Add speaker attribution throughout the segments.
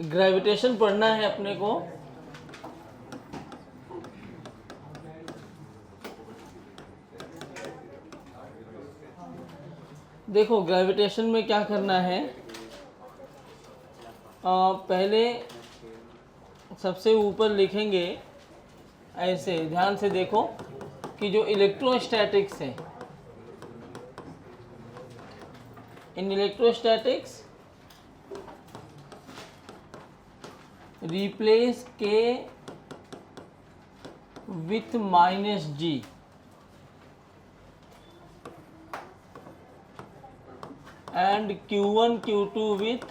Speaker 1: Gravitation पढ़ना है अपने को। देखो ग्रेविटेशन में क्या करना है, पहले सबसे ऊपर लिखेंगे ऐसे, ध्यान से देखो कि जो इलेक्ट्रोस्टैटिक्स है, in electrostatics replace k with minus G, and Q1 Q2 with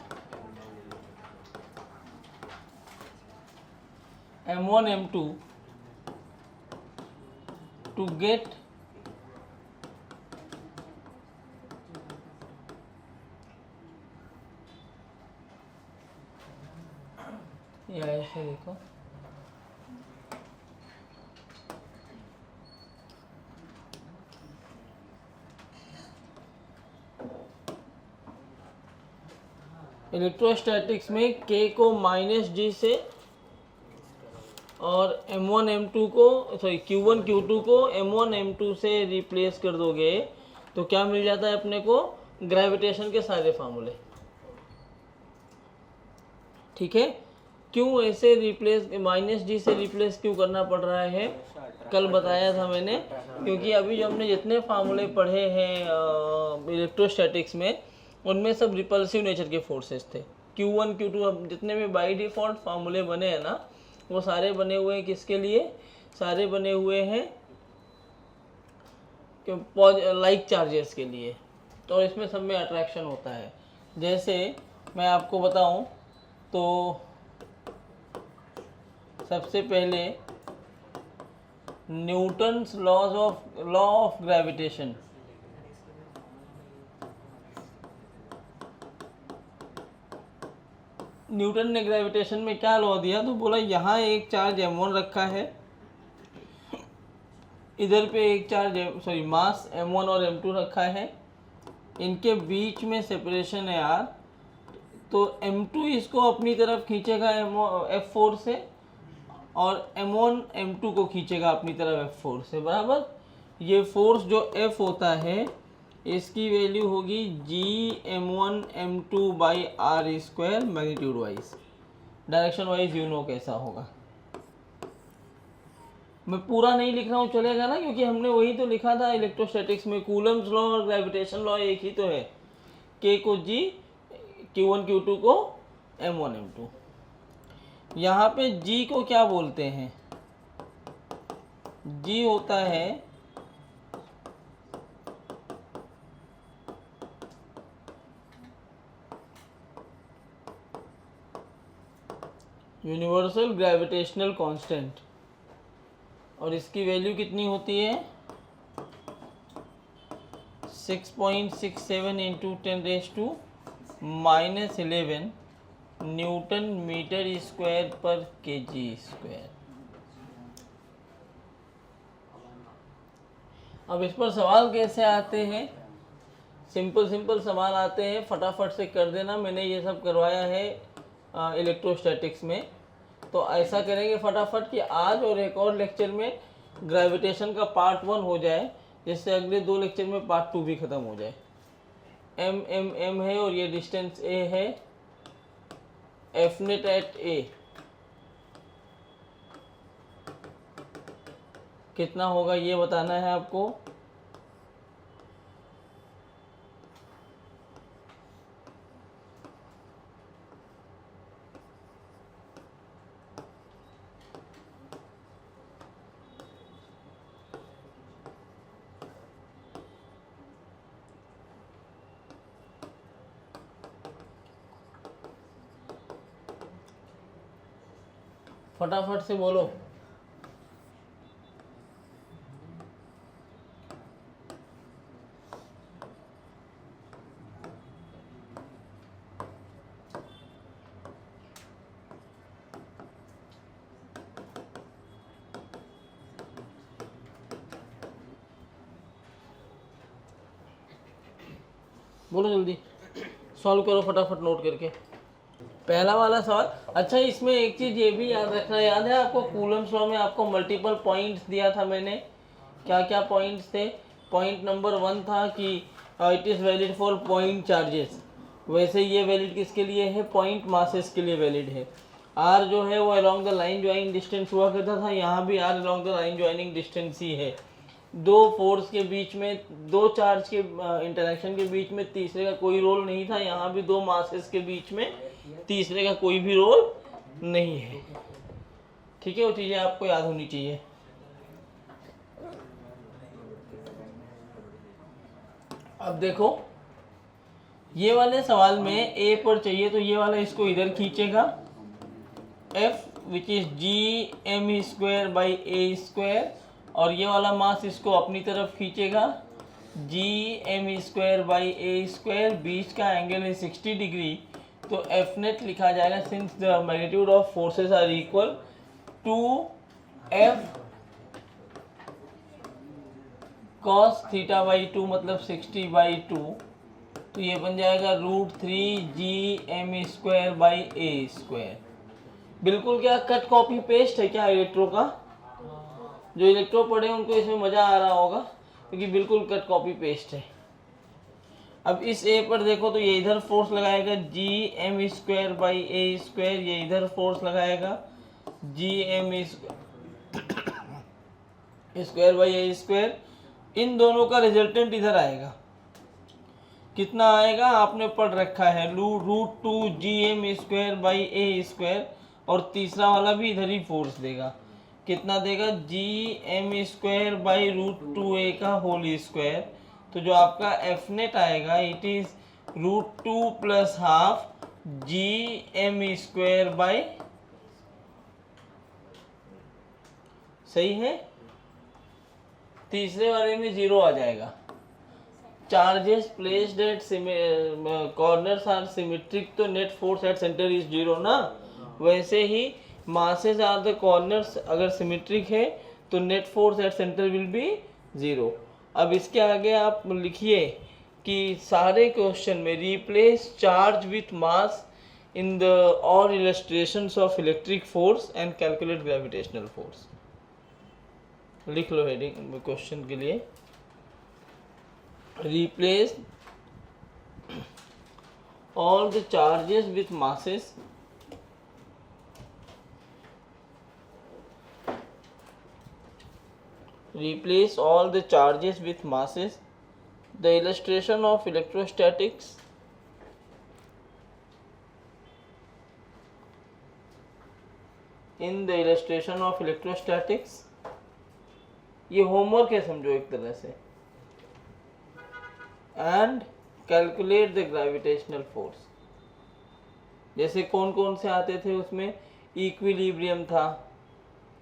Speaker 1: M1 M2 to get या ऐसे देखो, इलेक्ट्रोस्टैटिक्स में K को माइनस जी से और M1 M2 को Q1 Q2 को M1 M2 से रिप्लेस कर दोगे तो क्या मिल जाता है अपने को, ग्रेविटेशन के सारे फार्मूले। ठीक है, क्यों ऐसे रिप्लेस, माइनस जी से रिप्लेस क्यों करना पड़ रहा है, कल बताया था मैंने, क्योंकि अभी जो हमने जितने फार्मूले पढ़े हैं इलेक्ट्रोस्टैटिक्स में, उनमें सब रिपल्सिव नेचर के फोर्सेस थे। Q1 Q2 अब जितने भी बाई डिफ़ॉल्ट फार्मूले बने हैं ना, वो सारे बने हुए हैं किसके लिए, सारे बने हुए हैं लाइक चार्जेस के लिए। तो इसमें सब में अट्रैक्शन होता है। जैसे मैं आपको बताऊं तो सबसे पहले Newton's law of gravitation, Newton ने ग्रेविटेशन में क्या लॉ दिया, तो बोला यहाँ एक चार्ज M1 रखा है, इधर पे एक चार्ज मास M1 और M2 रखा है, इनके बीच में सेपरेशन है R, तो M2 इसको अपनी तरफ खींचेगा F4 से और M1 M2 को खींचेगा अपनी तरफ F4 से, बराबर। ये फोर्स जो F होता है इसकी वैल्यू होगी G M1 M2 by R square magnitude wise, direction wise you know कैसा होगा। मैं पूरा नहीं लिख रहा हूँ, चलेगा ना, क्योंकि हमने वही तो लिखा था इलेक्ट्रोस्टैटिक्स में, कूलम्स लॉ और ग्रेविटेशन लॉ एक ही तो है, K को G, Q1 Q2 को M1 M2। यहाँ पे G को क्या बोलते हैं, G होता है यूनिवर्सल ग्रेविटेशनल कांस्टेंट, और इसकी वैल्यू कितनी होती है 6.67 इंटू 10⁻⁻11 न्यूटन मीटर स्क्वायर पर केजी स्क्वायर। अब इस पर सवाल कैसे आते हैं, सिंपल सवाल आते हैं, फटाफट से कर देना। मैंने ये सब करवाया है इलेक्ट्रोस्टैटिक्स में, तो ऐसा करेंगे फटाफट कि आज और एक और लेक्चर में ग्रेविटेशन का पार्ट 1 हो जाए, जिससे अगले 2 लेक्चर में पार्ट 2 भी ख़त्म हो जाए। M है और ये डिस्टेंस A है, F नेट एट A कितना होगा ये बताना है आपको। फटाफट से बोलो। बोलो जल्दी, सॉल्व करो फटाफट नोट करके। पहला वाला सवाल। अच्छा, इसमें एक चीज ये भी याद रखना, याद है आपको कूलम्स लॉ में आपको मल्टीपल पॉइंट्स दिया था मैंने, क्या क्या पॉइंट्स थे? पॉइंट नंबर 1 था कि it is valid for point charges, वैसे ये वैलिड किसके लिए है? पॉइंट मासेस के लिए वैलिड है। आर जो है वो along the line joining distance हुआ करता था, यहाँ भी R along the line joining distance ही है। दो फोर्स के बीच में, दो चार्ज के इंटरेक्शन के बीच में तीसरे का कोई रोल नहीं था, यहाँ भी दो मासेस के बीच में तीसरे का कोई भी रोल नहीं है। ठीक है, वो चीज़ें आपको याद होनी चाहिए। अब देखो, ये वाले सवाल में ए पर चाहिए तो ये वाला इसको इधर खींचेगा, F which is G M square by A square, और ये वाला मास इसको अपनी तरफ खींचेगा, G M square by A square, बीच का एंगल है 60 डिग्री, तो एफ नेट लिखा जाएगा since the magnitude of forces are equal to F cos theta by 2 मतलब 60/2, तो ये बन जाएगा √3 GM² बाई ए स्क्वायर। बिल्कुल क्या कट कॉपी पेस्ट है क्या इलेक्ट्रो का? जो इलेक्ट्रो पढ़े उनको इसमें मज़ा आ रहा होगा, क्योंकि बिल्कुल कट कॉपी पेस्ट है। अब इस ए पर देखो तो ये इधर फोर्स लगाएगा GM² बाई ए स्क्वायर, ये इधर फोर्स लगाएगा GM² बाई ए स्क्वायर, इन दोनों का रिजल्टेंट इधर आएगा। कितना आएगा? आपने पढ़ रखा है √2 GM² बाई ए स्क्वायर, और तीसरा वाला भी इधर ही फोर्स देगा। कितना देगा? GM² बाई √2a का होल स्क्वायर। तो जो आपका एफ नेट आएगा it is √2 plus half GM² by, सही है। तीसरे वाले में 0 आ जाएगा। Charges placed at corners are symmetric, तो net force at centre is 0 ना। वैसे ही मासेस आर द कॉर्नर्स, अगर सिमेट्रिक है तो net force at centre will be 0। अब इसके आगे आप लिखिए कि सारे क्वेश्चन में replace charge with mass in the all illustrations of electric force and calculate gravitational force. लिख लो हेडिंग क्वेश्चन के लिए, replace all the charges with masses the illustration of electrostatics in the illustration of electrostatics। ये homework है समझो एक तरह से। And calculate the gravitational force. जैसे कौन कौन से आते थे उसमें? इक्विलिब्रियम था,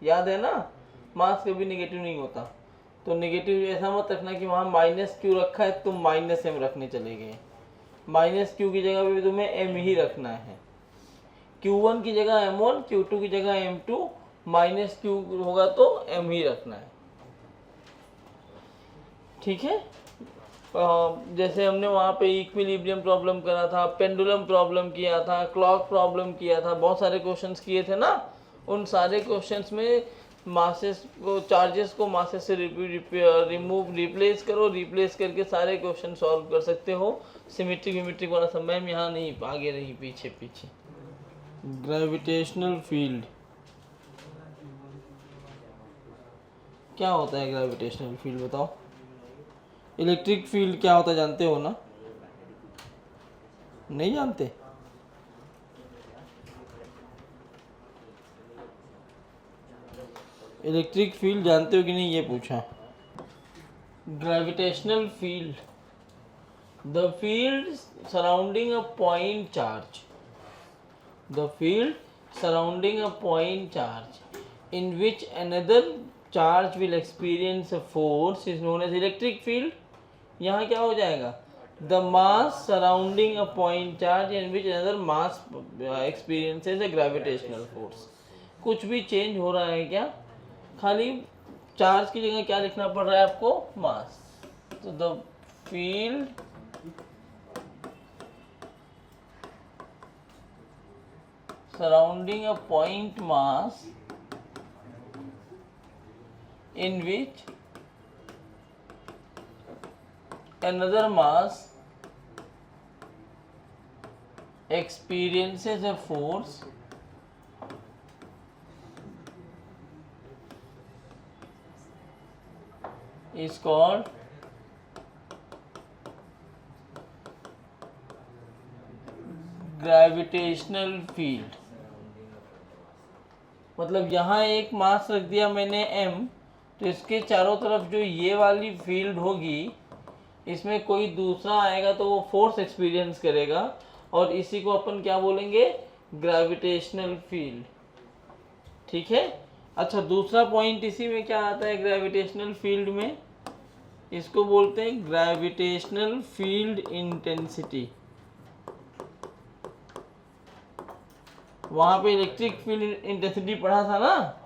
Speaker 1: याद है ना, मास कभी नेगेटिव नहीं होता। तो नेगेटिव ऐसा मत रखना कि वहाँ -q रखा है तुम -m रखने चले गए। -q की जगह भी तुम्हें m ही रखना है। q1 की जगह m1, q2 की जगह m2, -q होगा तो m ही रखना है। ठीक है। जैसे हमने वहाँ पे इक्विलिब्रियम प्रॉब्लम करा था, पेंडुलम प्रॉब्लम किया था, क्लॉक प्रॉब्लम किया था, बहुत सारे क्वेश्चंस किए थे ना। उन सारे क्वेश्चंस में मासेस को, चार्जेस को मासेस से रिप्लेस करो, रिप्लेस करके सारे क्वेश्चन सॉल्व कर सकते हो। सिमेट्रिक विमेट्रिक वाला सब मैम यहाँ नहीं, आगे रही, पीछे पीछे। ग्रेविटेशनल फील्ड क्या होता है? ग्रेविटेशनल फील्ड बताओ। इलेक्ट्रिक फील्ड क्या होता है जानते हो ना? नहीं जानते? इलेक्ट्रिक फील्ड जानते हो कि नहीं ये पूछा। Gravitational field, the field surrounding a point charge, the field surrounding a point charge in which another charge will experience a force is known as electric field. यहाँ क्या हो जाएगा? The mass surrounding a point charge in which another mass experiences a gravitational force. कुछ भी change हो रहा है क्या? खाली चार्ज की जगह क्या लिखना पड़ रहा है आपको? मास। तो the field surrounding a point mass in which another mass experiences a force is called gravitational field. मतलब यहाँ एक मास रख दिया मैंने m, तो इसके चारों तरफ जो ये वाली फील्ड होगी, इसमें कोई दूसरा आएगा तो वो फोर्स एक्सपीरियंस करेगा, और इसी को अपन क्या बोलेंगे, ग्रेविटेशनल फील्ड। ठीक है। अच्छा, दूसरा पॉइंट इसी में क्या आता है ग्रेविटेशनल फील्ड में, इसको बोलते हैं ग्रेविटेशनल फील्ड इंटेंसिटी। वहाँ पे इलेक्ट्रिक फील्ड इंटेंसिटी पढ़ा था ना,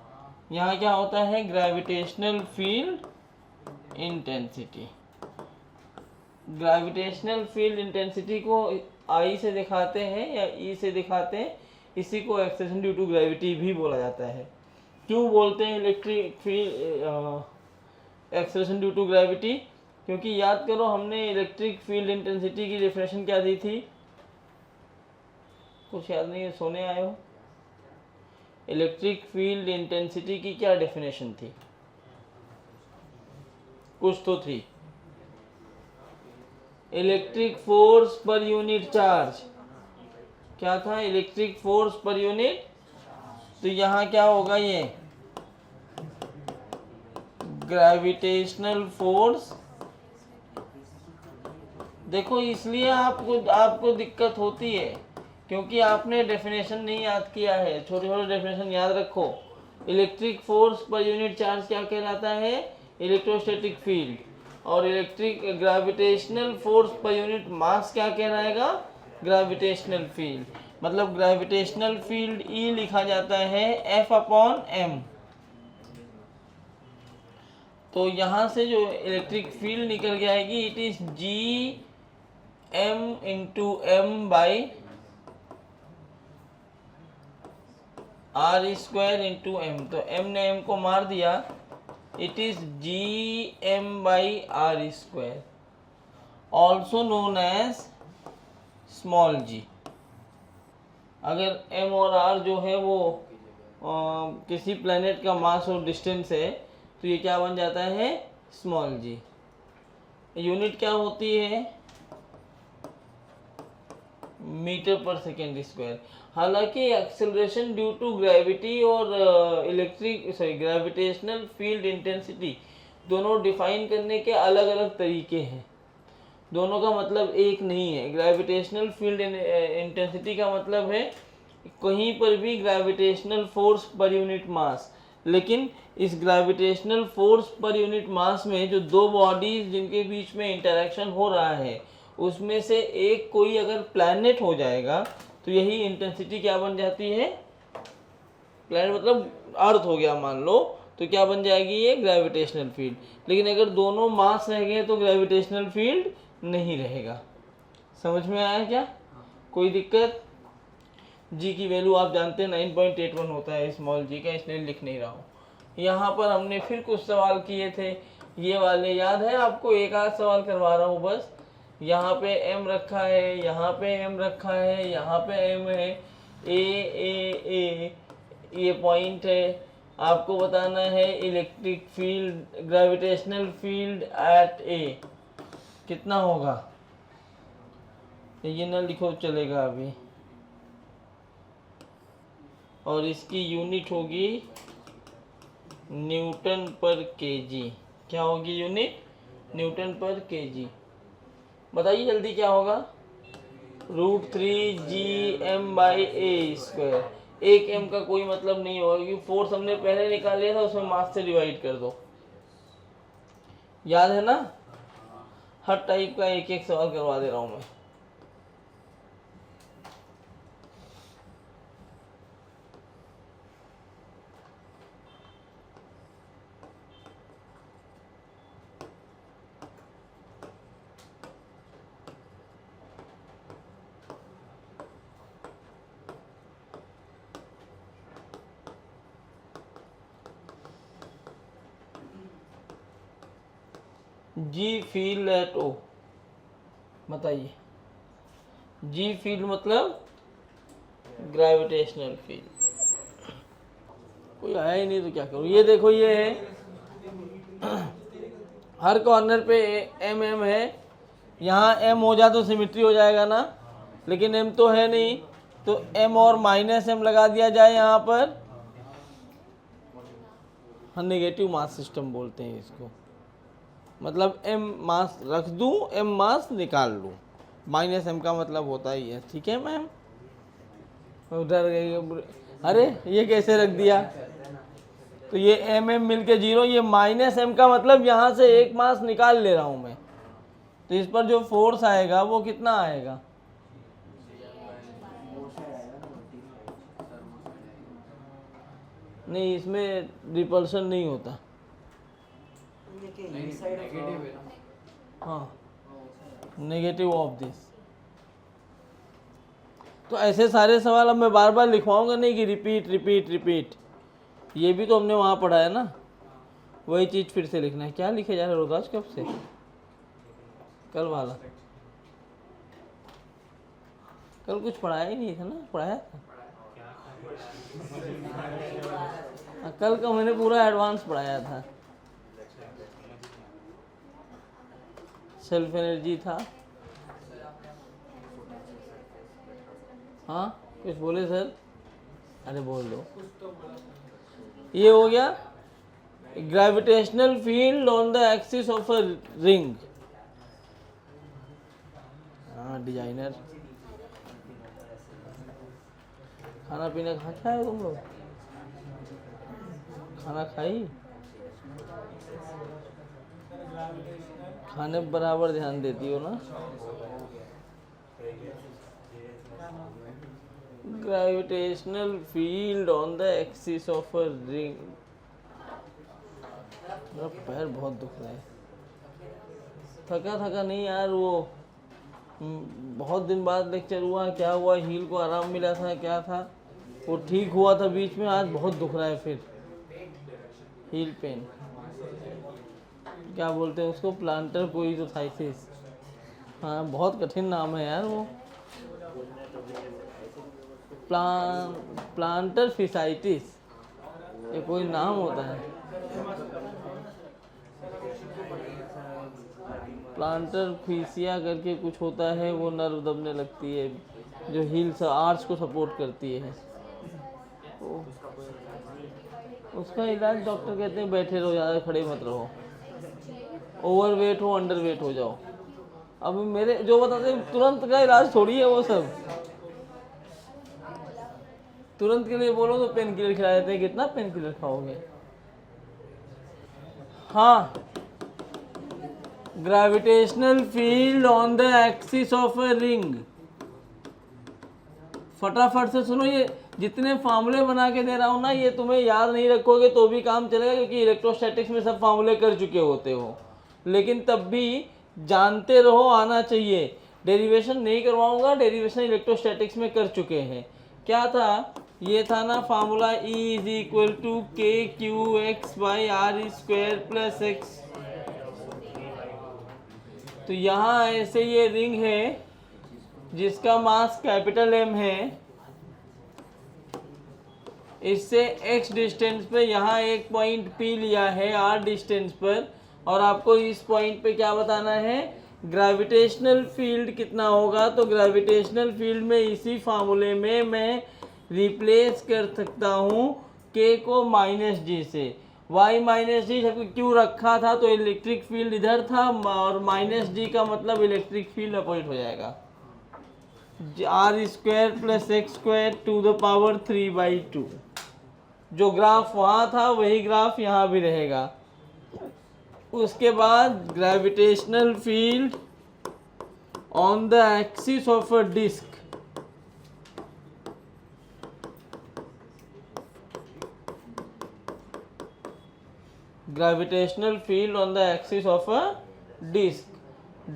Speaker 1: यहाँ क्या होता है gravitational field intensity. Gravitational field intensity को आई से दिखाते हैं या ई से दिखाते हैं, इसी को एक्सेलरेशन ड्यू टू ग्रेविटी भी बोला जाता है। क्यों बोलते हैं electric field acceleration due to gravity? क्योंकि याद करो हमने इलेक्ट्रिक फील्ड इंटेंसिटी की डेफिनेशन क्या दी थी, कुछ याद नहीं है, सोने आए हो? इलेक्ट्रिक फील्ड इंटेंसिटी की क्या डेफिनेशन थी? कुछ तो थी, electric force per unit charge. क्या था? Electric force per unit. तो यहाँ क्या होगा, ये ग्रेविटेशनल फोर्स। देखो इसलिए आपको दिक्कत होती है क्योंकि आपने डेफिनेशन नहीं याद किया है। छोटे छोटे डेफिनेशन याद रखो। Electric force per unit charge क्या कहलाता है? Electrostatic field. और electric gravitational force per unit mass क्या कहलाएगा? Gravitational field. मतलब ग्रेविटेशनल फील्ड ई लिखा जाता है F/m। तो यहाँ से जो इलेक्ट्रिक फील्ड निकल के आएगी, इट इज Gm/m/r² m। तो m ने m को मार दिया, it is Gm/r², also known as small g। अगर m और r जो है वो किसी प्लेनेट का मास और डिस्टेंस है, तो ये क्या बन जाता है? Small g। यूनिट क्या होती है? मीटर पर सेकेंड स्क्वायर। हालांकि एक्सेलरेशन ड्यू टू ग्रेविटी और ग्रेविटेशनल फील्ड इंटेंसिटी दोनों डिफाइन करने के अलग अलग तरीके हैं, दोनों का मतलब एक नहीं है। ग्रेविटेशनल फील्ड इंटेंसिटी का मतलब है कहीं पर भी ग्रेविटेशनल फोर्स पर यूनिट मास, लेकिन इस ग्रेविटेशनल फोर्स पर यूनिट मास में जो दो बॉडीज जिनके बीच में इंटरेक्शन हो रहा है, उसमें से एक कोई अगर प्लैनेट हो जाएगा तो यही इंटेंसिटी क्या बन जाती है? प्लैनेट मतलब अर्थ हो गया मान लो, तो क्या बन जाएगी? ये ग्रेविटेशनल फील्ड। लेकिन अगर दोनों मास रह गए तो ग्रेविटेशनल फील्ड नहीं रहेगा। समझ में आया क्या? कोई दिक्कत? जी की वैल्यू आप जानते हैं 9.81 होता है स्मॉल जी का, इसलिए लिख नहीं रहा हूँ। यहाँ पर हमने फिर कुछ सवाल किए थे, ये वाले याद है आपको? एक आध सवाल करवा रहा हूँ बस। यहाँ पे m रखा है, यहाँ पे m रखा है, यहाँ पे m है, ए ये पॉइंट है। आपको बताना है electric field gravitational field at A कितना होगा। ये ना लिखो चलेगा अभी। और इसकी यूनिट होगी न्यूटन पर केजी। क्या होगी यूनिट? न्यूटन पर केजी। बताइए जल्दी क्या होगा? √3Gm/a²। एक m का कोई मतलब नहीं होगा क्योंकि फोर्स हमने पहले निकाल लिया था, उसमें मास से डिवाइड कर दो। याद है ना? हर टाइप का एक एक सवाल करवा दे रहा हूं मैं। जी फील्ड एट ओ, बताइए। जी फील्ड मतलब ग्रेविटेशनल फील्ड। कोई आया ही नहीं तो क्या करूँ। ये देखो ये है हर कॉर्नर पे एम एम है, यहाँ एम हो जाए तो सिमिट्री हो जाएगा ना, लेकिन एम तो है नहीं, तो एम और माइनस एम लगा दिया जाए यहाँ पर। हम नेगेटिव मास सिस्टम बोलते हैं इसको, मतलब एम मास रख दूँ, एम मास निकाल लूँ, माइनस एम का मतलब होता ही है। ठीक है मैम, डर गई। अरे ये कैसे रख दिया, तो ये एम एम मिल के 0, ये माइनस एम का मतलब यहाँ से एक मास निकाल ले रहा हूँ मैं, तो इस पर जो फोर्स आएगा वो कितना आएगा, नहीं इसमें रिपल्शन नहीं होता। हाँ, नेगेटिव ऑफ दिस। तो ऐसे सारे सवाल अब मैं बार बार लिखवाऊंगा नहीं कि रिपीट रिपीट रिपीट, ये भी तो हमने वहाँ पढ़ा है ना, वही चीज़ फिर से लिखना है। क्या लिखे जा रहा है रोदाज कब से, कल वाला, कल कुछ पढ़ाया ही नहीं था ना, पढ़ाया था कल का मैंने पूरा एडवांस पढ़ाया था। सेल्फ एनर्जी था। हाँ कुछ बोले सर, अरे बोल दो। ये हो गया gravitational field on the axis of a ring. हाँ डिजाइनर, खाना पीना खा क्या है तुम लोग, खाना खाई, खाने पर बराबर ध्यान देती हो ना। Gravitational field on the axis of a ring. मेरा पैर बहुत दुख रहा है, थका थका नहीं यार, वो बहुत दिन बाद लेक्चर हुआ, क्या हुआ, हील को आराम मिला था, क्या था, वो ठीक हुआ था बीच में, आज बहुत दुख रहा है फिर, हील पेन, क्या बोलते हैं उसको, प्लांटर कोइटोथाइसिस। हाँ बहुत कठिन नाम है यार वो, प्लांटर फिसाइटिस, ये कोई नाम होता है, प्लांटर फीसिया करके कुछ होता है, वो नर्व दबने लगती है जो हील्स आर्च को सपोर्ट करती है। उसका इलाज डॉक्टर कहते हैं बैठे रहो, ज़्यादा खड़े मत रहो, ओवर वेट हो अंडर वेट हो जाओ। अब मेरे जो बताते हैं तुरंत का इलाज थोड़ी है वो सब, तुरंत के लिए बोलो तो पेन किलर खिला देते हैं, कितना पेन किलर खाओगे। हाँ, gravitational field on the axis of a ring. फटाफट से सुनो, ये जितने फार्मूले बना के दे रहा हूँ ना, ये तुम्हें याद नहीं रखोगे तो भी काम चलेगा, क्योंकि इलेक्ट्रोस्टैटिक्स में सब फार्मूले कर चुके होते हो, लेकिन तब भी जानते रहो, आना चाहिए। डेरिवेशन नहीं करवाऊंगा, डेरिवेशन इलेक्ट्रोस्टैटिक्स में कर चुके हैं। क्या था, ये था ना formula, E is equal to K Q X by are square plus X. तो यहाँ ऐसे ये रिंग है जिसका मास कैपिटल M है, इससे x डिस्टेंस पे यहाँ एक पॉइंट P लिया है r डिस्टेंस पर, और आपको इस पॉइंट पे क्या बताना है, ग्रेविटेशनल फील्ड कितना होगा। तो ग्रेविटेशनल फील्ड में इसी फार्मूले में मैं रिप्लेस कर सकता हूँ k को -g से। y -g क्यों रखा था, तो इलेक्ट्रिक फील्ड इधर था और -g का मतलब इलेक्ट्रिक फील्ड अपोजिट हो जाएगा, r square plus x square to the power 3/2। जो ग्राफ वहाँ था वही ग्राफ यहाँ भी रहेगा। उसके बाद gravitational field on the axis of a disc. Gravitational field on the axis of a disc.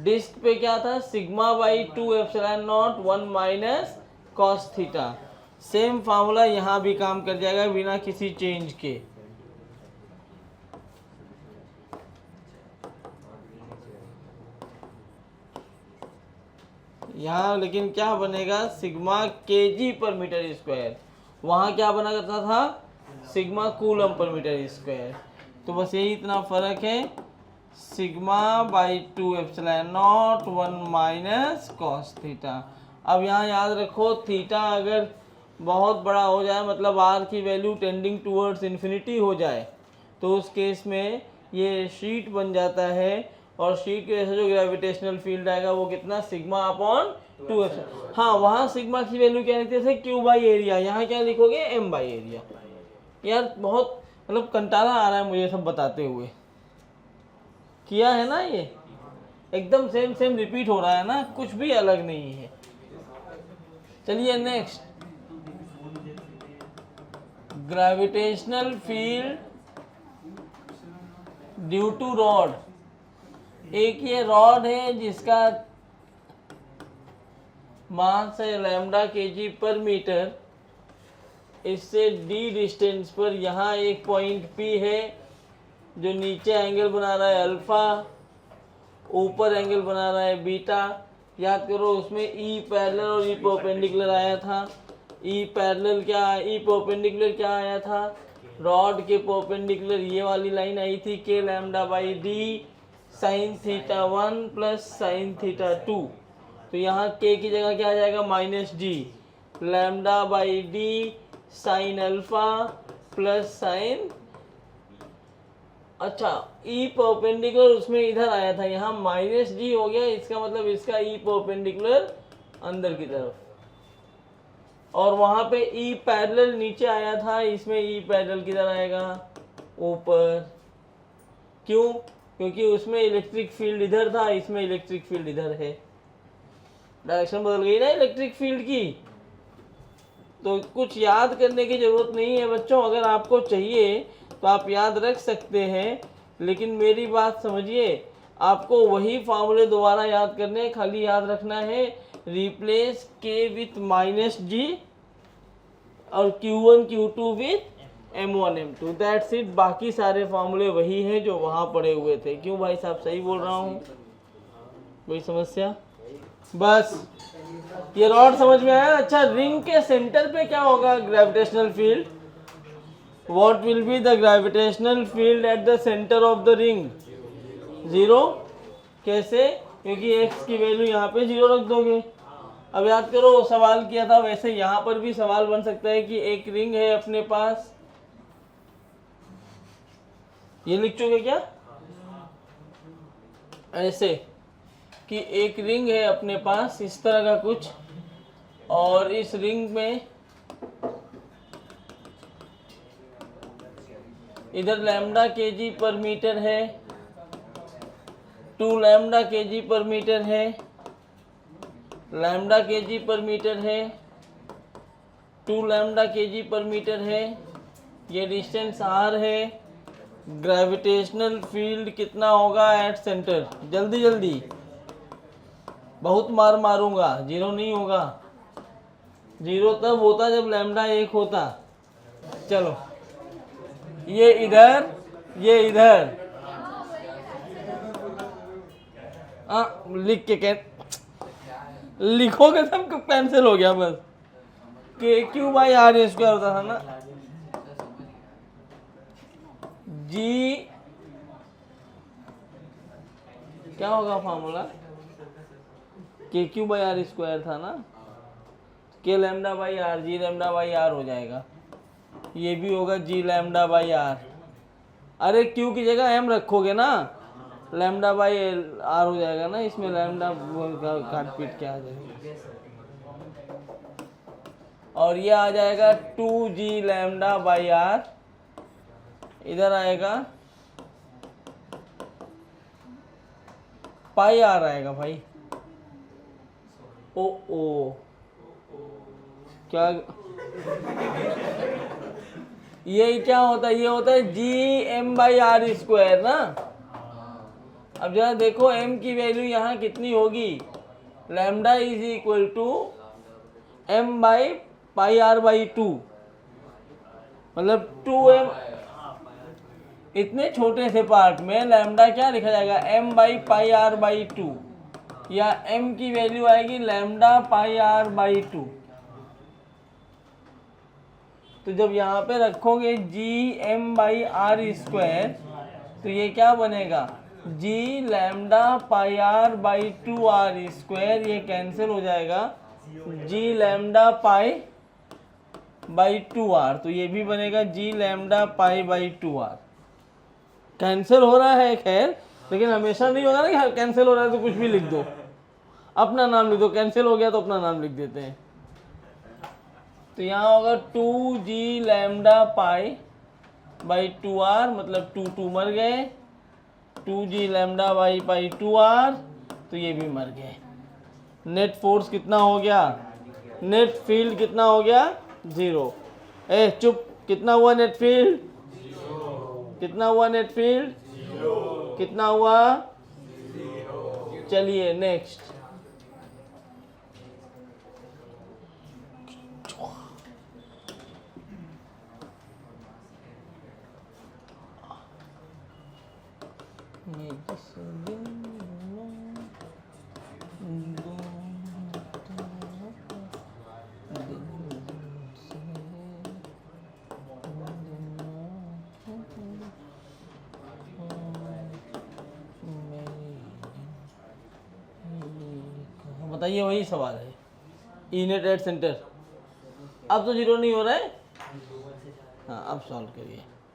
Speaker 1: Disc पे क्या था, sigma by 2 epsilon naught 1 minus cos theta. Same formula यहाँ भी काम कर जाएगा बिना किसी चेंज के। यहाँ लेकिन क्या बनेगा, sigma kg per metre square, वहाँ क्या बना करता था, sigma coulomb per metre square. तो बस यही इतना फर्क है, sigma by 2 epsilon naught 1 minus cos theta. अब यहाँ याद रखो, थीटा अगर बहुत बड़ा हो जाए, मतलब आर की वैल्यू टेंडिंग टूवर्ड्स इन्फिनिटी हो जाए, तो उस केस में ये शीट बन जाता है, और शीट की वजह से जो ग्रेविटेशनल फील्ड आएगा वो कितना, सिग्मा अपॉन 2 एप्सिलॉन। हाँ, वहाँ सिग्मा की वैल्यू क्या लिखते थे, क्यू बाई एरिया, यहाँ क्या लिखोगे, एम बाई एरिया। यार बहुत मतलब कंटाला आ रहा है मुझे सब बताते हुए, किया है ना, ये एकदम सेम सेम रिपीट हो रहा है ना, कुछ भी अलग नहीं है। चलिए next, gravitational field due to rod. एक ये रॉड है जिसका मास है लैम्डा केजी पर मीटर, इससे डी डिस्टेंस पर यहाँ एक पॉइंट पी है जो नीचे एंगल बना रहा है अल्फा, ऊपर एंगल बना रहा है बीटा। याद करो उसमें ई पैरेलल और ई परपेंडिकुलर आया था। ई पैरेलल क्या, ई परपेंडिकुलर क्या आया था, रॉड के परपेंडिकुलर ये वाली लाइन आई थी, के lambda by D sine theta 1 plus sine theta 2। तो यहाँ के की जगह क्या आ जाएगा, minus D lambda by D sine alpha plus sign, अच्छा ई परपेंडिकुलर उसमें इधर आया था, यहाँ माइनस डी हो गया, इसका मतलब इसका ई परपेंडिकुलर अंदर की तरफ, और वहाँ पे ई पैरेलल नीचे आया था, इसमें ई पैरेलल किधर आएगा, ऊपर। क्यों, क्योंकि उसमें इलेक्ट्रिक फील्ड इधर था, इसमें इलेक्ट्रिक फील्ड इधर है, डायरेक्शन बदल गई ना इलेक्ट्रिक फील्ड की। तो कुछ याद करने की ज़रूरत नहीं है बच्चों, अगर आपको चाहिए तो आप याद रख सकते हैं, लेकिन मेरी बात समझिए, आपको वही फार्मूले दोबारा याद करने, खाली याद रखना है रिप्लेस के विथ माइनस जी और Q1 Q2 with M1 M2, that's it. बाकी सारे फार्मूले वही हैं जो वहाँ पड़े हुए थे। क्यों भाई साहब, सही बोल रहा हूँ, कोई समस्या? बस ये रॉड समझ में आया। अच्छा, रिंग के सेंटर पे क्या होगा gravitational field, what will be the gravitational field at the centre of the ring, 0। कैसे, क्योंकि x की वैल्यू यहाँ पे 0 रख दोगे। अब याद करो सवाल किया था, वैसे यहाँ पर भी सवाल बन सकता है कि एक रिंग है अपने पास, ये लिख चुके क्या, ऐसे कि एक रिंग है अपने पास इस तरह का कुछ, और इस रिंग में इधर लैम्डा केजी पर मीटर है, 2 लैम्डा केजी पर मीटर है, लैम्डा केजी पर मीटर है, 2 लैम्डा केजी पर मीटर है, ये डिस्टेंस r है। ग्रेविटेशनल फील्ड कितना होगा एट सेंटर, जल्दी जल्दी, बहुत मार मारूंगा, 0 नहीं होगा, 0 तब होता जब लैम्डा 1 होता। चलो ये इधर, ये इधर, लिख के लिखोगे तब कैंसिल हो गया, बस के क्यू बाई आर स्क्वायर होता था ना, जी क्या होगा फार्मूला, के क्यू बाई आर स्क्वायर था ना, k lambda by r, G lambda by r हो जाएगा, ये भी होगा जी लैम्डा बाई आर। अरे क्यू की जगह एम रखोगे ना, लैम्डा बाई आर हो जाएगा ना, इसमें लैम्डा काट पीट के आ जाएगा, और ये आ जाएगा 2g लैम्डा बाई आर, इधर आएगा पाई आर आएगा भाई। ओ क्या, ये क्या होता है, ये होता है G M by are square ना। अब जरा देखो m की वैल्यू यहाँ कितनी होगी, lambda is equal to m by pi are by 2, मतलब 2m, इतने छोटे से पार्ट में लैम्डा क्या लिखा जाएगा, m by pi are by 2। या m की वैल्यू आएगी लैम्डा पाई r बाई 2। तो जब यहाँ पे रखोगे G M by are square तो ये क्या बनेगा, G lambda pi are by 2 R square, ये कैंसिल हो जाएगा, G lambda pi by 2 R, तो ये भी बनेगा G lambda pi by 2 R. Cancel हो रहा है खैर, लेकिन हमेशा नहीं होगा ना कि कैंसिल हो रहा है तो कुछ भी लिख दो, अपना नाम लिख दो, कैंसिल हो गया तो अपना नाम लिख देते हैं। तो यहाँ होगा 2g lambda pi by 2r, मतलब 2 मर गए, 2g lambda by pi 2r, तो ये भी मर गए। नेट फोर्स कितना हो गया, नेट फील्ड कितना हो गया, 0। ए चुप, कितना हुआ नेट फील्ड, कितना हुआ नेट फील्ड, कितना हुआ, चलिए नेक्स्ट। बताइए, वही सवाल है, ई नेट एट सेंटर। अब तो 0 नहीं हो रहा है, हाँ अब सॉल्व करिए।